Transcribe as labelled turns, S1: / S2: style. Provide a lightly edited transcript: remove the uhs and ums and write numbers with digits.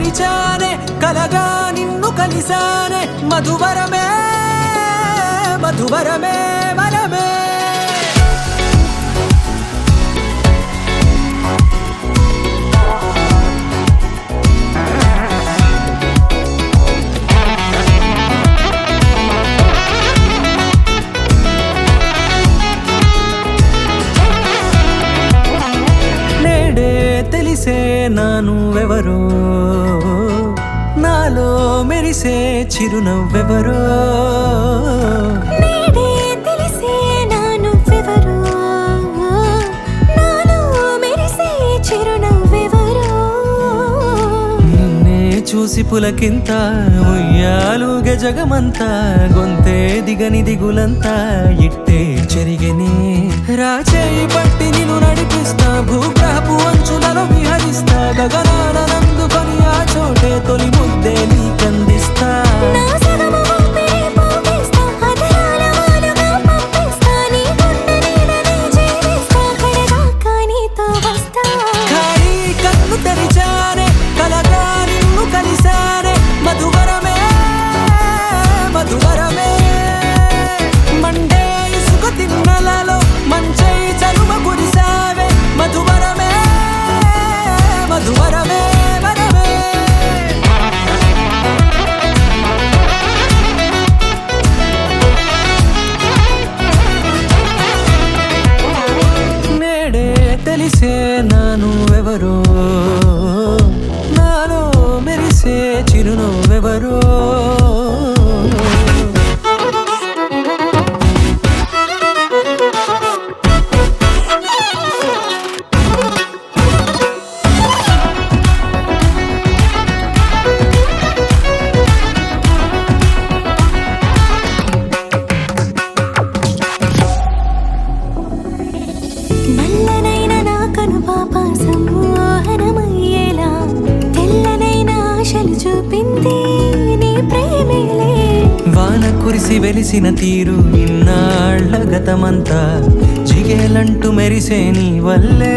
S1: తెరిచానే కలగా నిన్ను కలిసానే మధువరమే మధువరమే వరమే తెలిసే నానువెవరో నాలో మెరిసే చిరునవ్వెవరో
S2: నేడే తెలిసే నానువెవరో నాలో మెరిసే చిరునవ్వెవరో
S1: నిన్నే చూసి పులకింత ఉయ్యాలుగే జగమంతా గొంతే దిగని దిగులంతా ఇట్టే చెరిగెనే రాచేయి పట్టి నిన్ను నడిపిస్తా భూగ్రహపు అంచులలో విహరిస్తా గగనాన నందుకొని ఆ చోటే తొలి ముద్దే నీకందిస్తా
S2: నా సగము ఊపిరి పోగిస్తా అధరాల వాలుగా పంపిస్తా నీ గుండె నీడనే చేరిస్తా కడదాకా నీతో వస్తా
S1: ఖాళీ కన్ను తెరిచానే కలగా నిన్ను కలిసానే మధువరమే మధువరమే మండే ఇసుక తిన్నలలో మంచై చలువ కురిసావే మధువరమే మధువరమే వరమే నేడే తెలిసే నానువెవరో నాలో మెరిసే చిరునవ్వెవరో
S2: నల్లనైన నా కనుపాప సమ్మోహనమయ్యేలా తెల్లనైన ఆశలు చూపింది నీ ప్రేమేలే
S1: వాన కురిసి వెలిసిన తీరు ఇన్నాళ్ల గతమంతా జిగేలంటూ మెరిసే నీ వల్లే